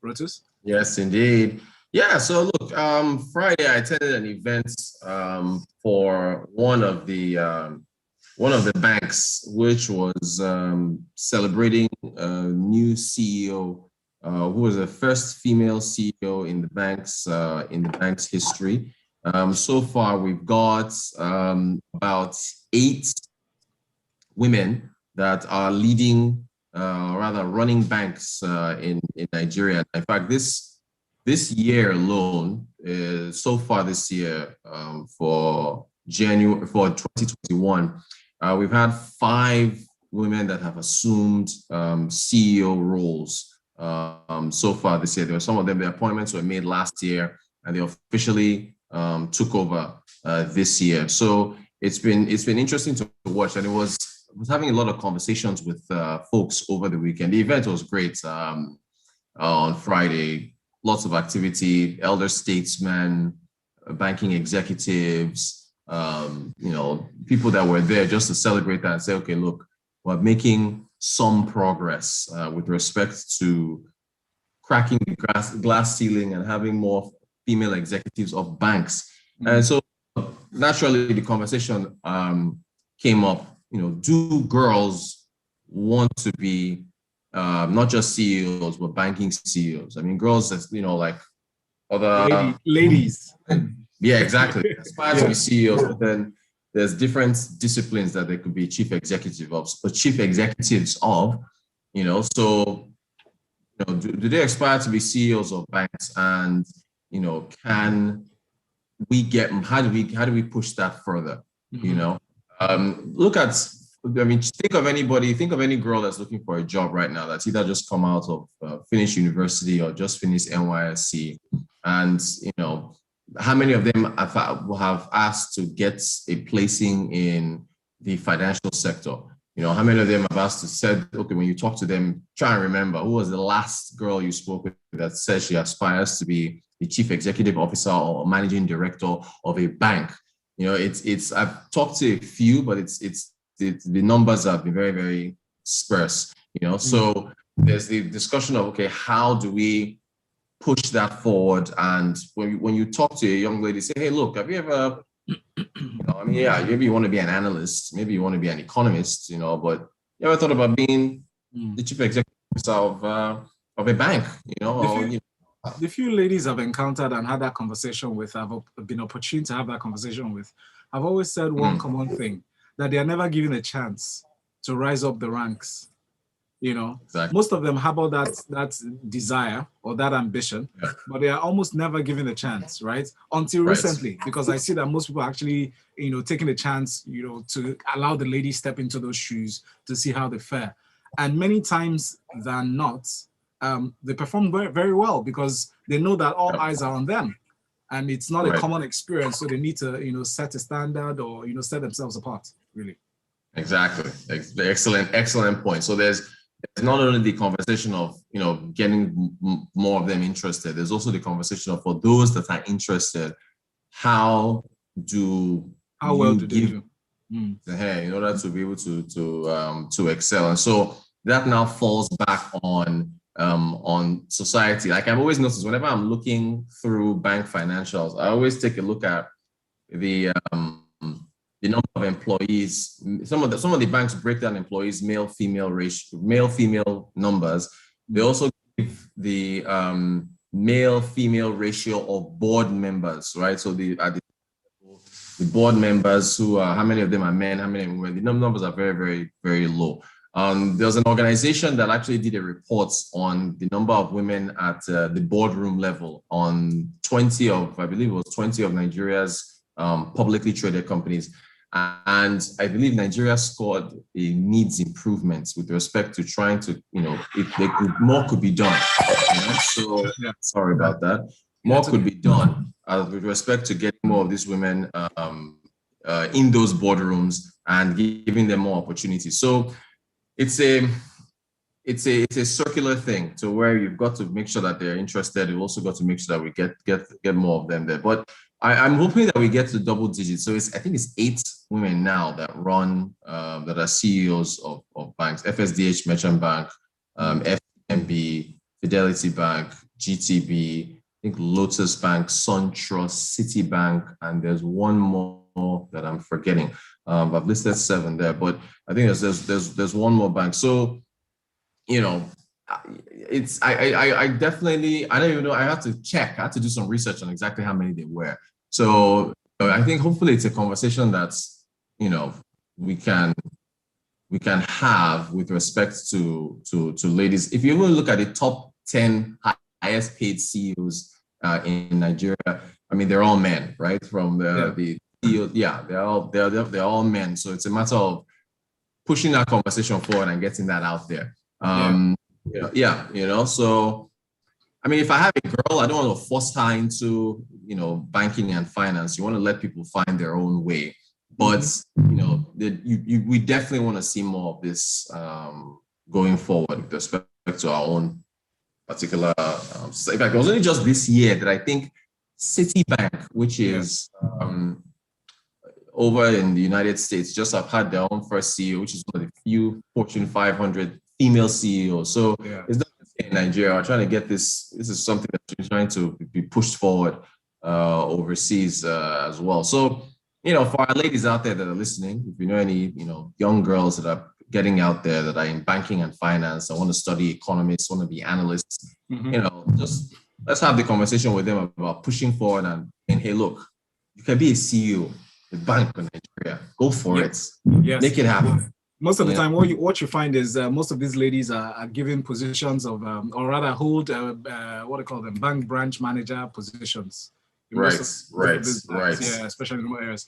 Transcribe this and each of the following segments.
Rotus? Yes, indeed. Yeah, so look, Friday I attended an event for one of the banks, which was celebrating a new CEO, who was the first female CEO in the bank's history. So far, we've got about 8 women that are leading, rather running banks in Nigeria. In fact, this year alone, so far this year, for 2021, we've had 5 women that have assumed CEO roles so far this year. There were some of them, the appointments were made last year, and they officially took over this year. So it's been interesting to watch, and I was having a lot of conversations with folks over the weekend. The event was great on Friday. Lots of activity, elder statesmen, banking executives, people that were there just to celebrate that and say, okay, look, we're making some progress with respect to cracking the glass ceiling and having more female executives of banks. And so naturally the conversation came up, do girls want to be not just CEOs, but banking CEOs? I mean, girls, like other ladies. Yeah, exactly. Aspire to be CEOs, but then there's different disciplines that they could be chief executives of. So do they aspire to be CEOs of banks? And can we get how do we push that further? Look at, think of any girl that's looking for a job right now that's either just come out of finished university or just finished NYSC, and how many of them have asked to get a placing in the financial sector? How many of them have asked to said, okay, when you talk to them, try and remember who was the last girl you spoke with that says she aspires to be the chief executive officer or managing director of a bank. I've talked to a few, but the numbers have been very, very sparse. So there's the discussion of, okay, how do we push that forward? And when you talk to a young lady, say, hey, look, have you ever, maybe you want to be an analyst, maybe you want to be an economist, but you ever thought about being the chief executive officer of a bank, The few ladies I've encountered and had that conversation with, I've been opportune to have that conversation with, I've always said one common thing, that they are never given a chance to rise up the ranks. Exactly. Most of them harbor that desire or that ambition, but they are almost never given a chance, right? Until recently, because I see that most people are actually, taking a chance, to allow the lady step into those shoes to see how they fare. And many times than not, they perform very, very well because they know that all eyes are on them, and it's not a common experience. So they need to, set a standard or, set themselves apart, really. Exactly. Excellent point. So there's not only the conversation of, getting more of them interested, there's also the conversation of, for those that are interested, how well do they do the hair in order to be able to excel? And so that now falls back on society. Like I've always noticed, whenever I'm looking through bank financials, I always take a look at the number of employees. Some of the banks break down employees male female numbers. They also give the male female ratio of board members, right? So the board members who are, how many of them are men, how many are women? The numbers are very, very, very low. There's an organization that actually did a report on the number of women at the boardroom level on 20 of Nigeria's publicly traded companies. And I believe Nigeria scored a needs improvements with respect to trying to, if more could be done. So sorry about that. More could be done with respect to getting more of these women in those boardrooms and giving them more opportunities. So it's a circular thing to where you've got to make sure that they're interested. You've also got to make sure that we get more of them there. But I'm hoping that we get to double digits. So I think it's 8 women now that run, that are CEOs of banks: FSDH Merchant Bank, FNB, Fidelity Bank, GTB, I think Lotus Bank, SunTrust, Citibank, and there's one more that I'm forgetting. I've listed 7 there, but I think there's one more bank. So, you know, it's I definitely, I don't even know, I have to check. I had to do some research on exactly how many they were. So I think hopefully it's a conversation that's, you know, we can have with respect to ladies. If you even look at the top 10 highest paid CEOs in Nigeria, I mean, they're all men, right? From the CEO, they're all men. So it's a matter of pushing that conversation forward and getting that out there. So I mean, if I have a girl, I don't want to force her into, you know, banking and finance. You want to let people find their own way. But, you know, we definitely want to see more of this going forward with respect to our own particular. In fact, it was only just this year that I think Citibank, which is over in the United States, just have had their own first CEO, which is one of the few Fortune 500 female CEOs. So it's not in Nigeria. We're trying to get this. This is something that's trying to be pushed forward overseas as well. So, you know, for our ladies out there that are listening, if you know any, you know, young girls that are getting out there that are in banking and finance, I want to study economists, want to be analysts, you know, just let's have the conversation with them about pushing forward and hey, look, you can be a CEO, a bank in Nigeria. Go for it. Yes. Make it happen. Most of the time, what you find is most of these ladies are given positions of, or rather hold, what do you call them, bank branch manager positions. Right. Yeah, especially in rural areas.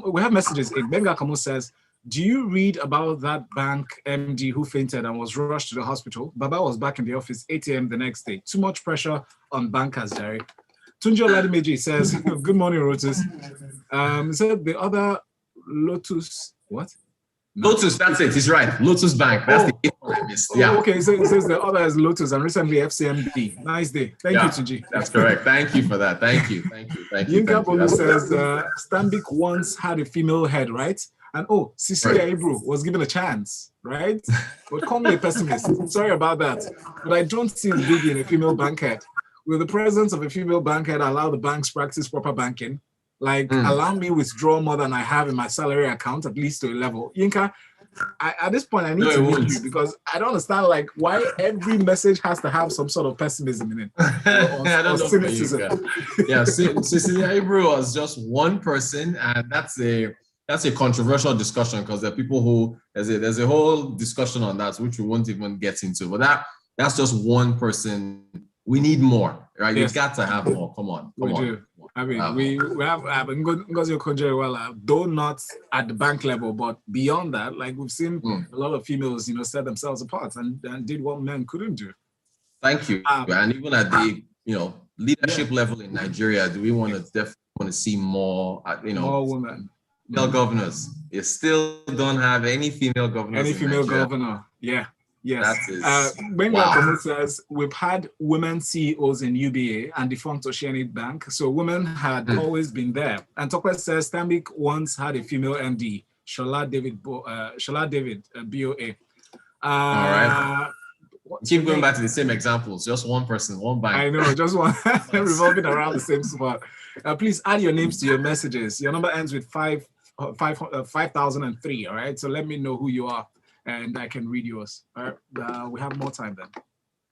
We have messages. Benga Kamo says, do you read about that bank MD who fainted and was rushed to the hospital? Baba was back in the office 8 a.m. the next day. Too much pressure on bankers, Jerry. Tunjo Ladimeji says, good morning, Rotus. Said the other Lotus, what? No. Lotus, that's it. He's right. Lotus Bank. That's the Okay, so it says the other is Lotus and recently FCMB. Nice day. Thank you, Tunji. That's correct. Thank you for that. Thank you. Yinka Bolu says Stanbic once had a female head, right? And Cecilia Ibru was given a chance, right? But call me a pessimist. Sorry about that. But I don't see it big in a female bank head. Will the presence of a female bank head allow the banks practice proper banking? Like, allow me withdraw more than I have in my salary account, at least to a level. Yinka, at this point, I need to meet you because I don't understand, like, why every message has to have some sort of pessimism in it. Or cynicism. Cecilia Ibru was just one person, and that's a controversial discussion because there are people who, there's a whole discussion on that, which we won't even get into. But that's just one person. We need more, right? Yes. You've got to have more. Come on. We do. I mean, we have Ngozi Okonjo-Iweala, though not at the bank level, but beyond that, like we've seen a lot of females, you know, set themselves apart and did what men couldn't do. Thank you. And even at the, you know, leadership level in Nigeria, do we want to definitely want to see more, you know, more women, female governors? You still don't have any female governors. Any female governor? Yeah. Yes. Benga says we've had women CEOs in UBA and defunct Oceanic Bank, so women had always been there. And Tokwe says Stanbic once had a female MD, Shola David, BOA. All right. Keep going back to the same examples. Just one person, one bank. I know, just one revolving around the same spot. Please add your names to your messages. Your number ends with 5003. All right. So let me know who you are, and I can read yours. All right. We have more time then.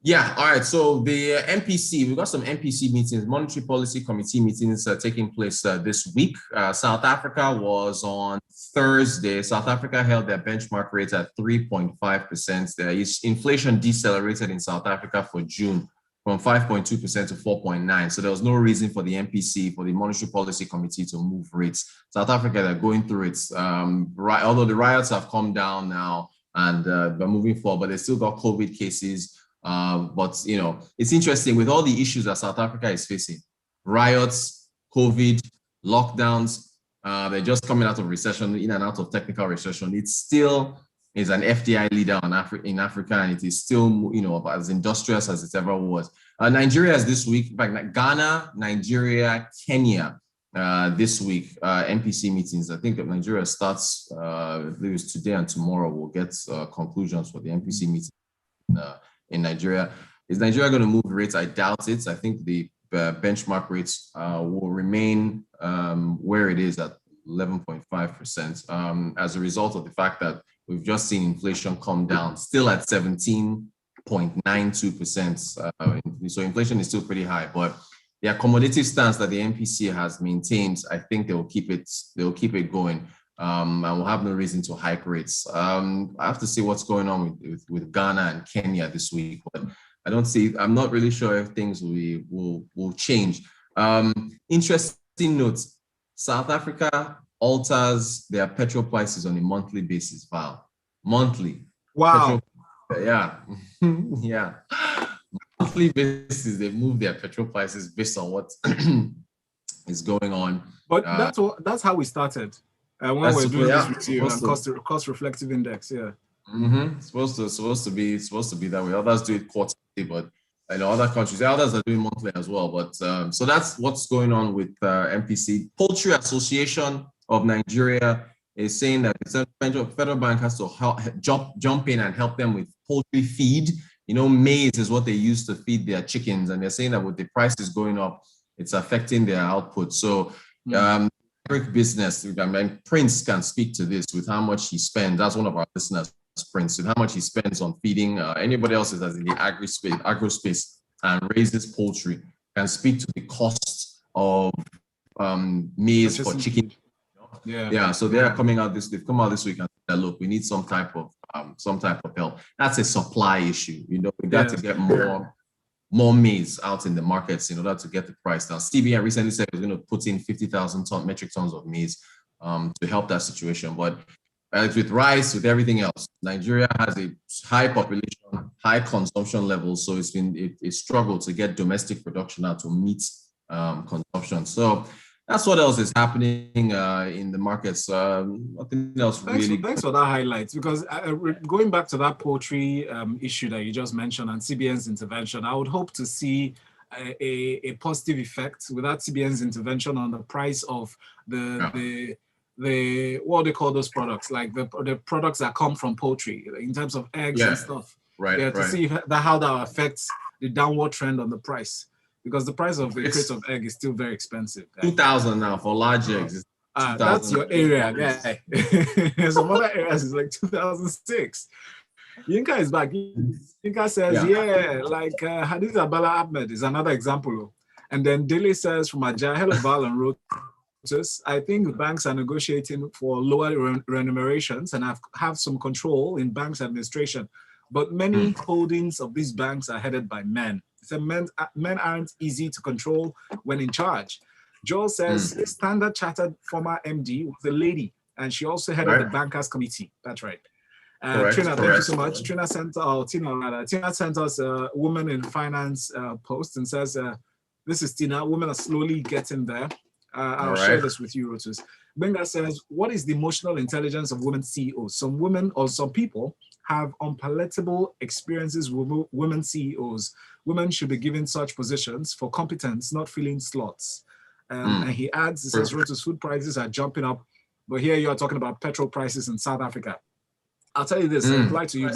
Yeah. All right. So the MPC, we've got some MPC meetings, Monetary Policy Committee meetings taking place this week. South Africa was on Thursday. South Africa held their benchmark rate at 3.5%. The inflation decelerated in South Africa for June from 5.2% to 4.9%. So there was no reason for the MPC, for the Monetary Policy Committee to move rates. South Africa, they're going through it. Although the riots have come down now and they're moving forward, but they still got COVID cases. But, you know, it's interesting with all the issues that South Africa is facing, riots, COVID, lockdowns, they're just coming out of recession, in and out of technical recession. It still is an FDI leader in Africa, and it is still, you know, as industrious as it ever was. Nigeria is this week, in fact, Ghana, Nigeria, Kenya, this week, MPC meetings. I think Nigeria starts, I believe it's today and tomorrow we'll get conclusions for the MPC meeting in Nigeria. Is Nigeria going to move rates? I doubt it. I think the benchmark rates will remain where it is at 11.5%, as a result of the fact that we've just seen inflation come down, still at 17.92%. So inflation is still pretty high, but the accommodative stance that the MPC has maintained, I think they will keep it going. And we'll have no reason to hike rates. I have to see what's going on with Ghana and Kenya this week, but I'm not really sure if things will change. Interesting notes, South Africa alters their petrol prices on a monthly basis, Val. Monthly. Wow. Yeah. Yeah. Monthly basis, they move their petrol prices based on what is going on. But that's how we started. When we're doing this with you and cost reflective index, yeah. It's supposed to be that way. Others do it quarterly, but I know other countries, others are doing monthly as well. But so that's what's going on with MPC. Poultry Association of Nigeria is saying that the federal bank has to jump in and help them with poultry feed. Maize is what they use to feed their chickens, and they're saying that with the prices going up, it's affecting their output. So business, I mean, Prince can speak to this with how much he spends. That's one of our listeners, Prince, with how much he spends on feeding. Anybody else that's in the agro space and raises poultry can speak to the cost of maize for chicken. Yeah. So they've come out this week and said, look, we need some type of help. That's a supply issue. We got to get more maize out in the markets in order to get the price down. CBN recently said it was going to put in 50,000 metric tons of maize to help that situation. But with rice, with everything else, Nigeria has a high population, high consumption levels, so it's been a struggle to get domestic production out to meet consumption. So that's what else is happening in the markets. Nothing else Thanks for that highlight, because going back to that poultry issue that you just mentioned and CBN's intervention, I would hope to see a positive effect with that CBN's intervention on the price of the what do they call those products, like the products that come from poultry in terms of eggs and stuff. To see how that affects the downward trend on the price. Because the price of the crate of egg is still very expensive. 2,000 now for large eggs. That's your area, guy. Some other areas is like 2006. Yinka is back. Yinka says, like Hadiza Abala Ahmed is another example. And then Dele says from Ajay, hello Val and Rotus, I think the banks are negotiating for lower remunerations and have some control in banks administration. But many holdings of these banks are headed by men. So men aren't easy to control when in charge. Joel says Standard Chartered former MD was a lady, and she also headed the bankers committee. That's right. Trina, thank you so much. Tina sent us a woman in finance post and says, this is Tina, women are slowly getting there. I'll share this with you, Rotus. Benga says, what is the emotional intelligence of women CEOs? Some women or some people have unpalatable experiences with women CEOs. Women should be given such positions for competence, not filling slots. And he adds, it says, Rotus, food prices are jumping up, but here you are talking about petrol prices in South Africa. I'll tell you this, I reply to you,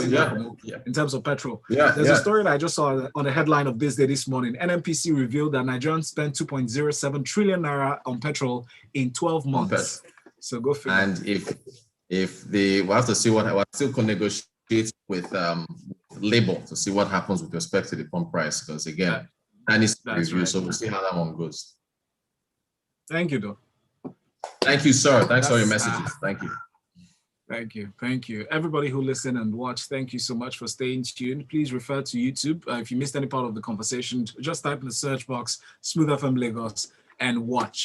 in terms of petrol. There's a story that I just saw on the headline of This Day this morning. NNPC revealed that Nigerians spent 2.07 trillion naira on petrol in 12 months. So go figure. And we'll have to see we'll still negotiate with Labour to see what happens with respect to the pump price, because again, that needs to be reviewed. So we'll see how that one goes. Thank you, though. Thank you, sir. Thanks for your messages. Thank you. Thank you. Everybody who listened and watched, thank you so much for staying tuned. Please refer to YouTube. If you missed any part of the conversation, just type in the search box, Smooth FM Lagos, and watch.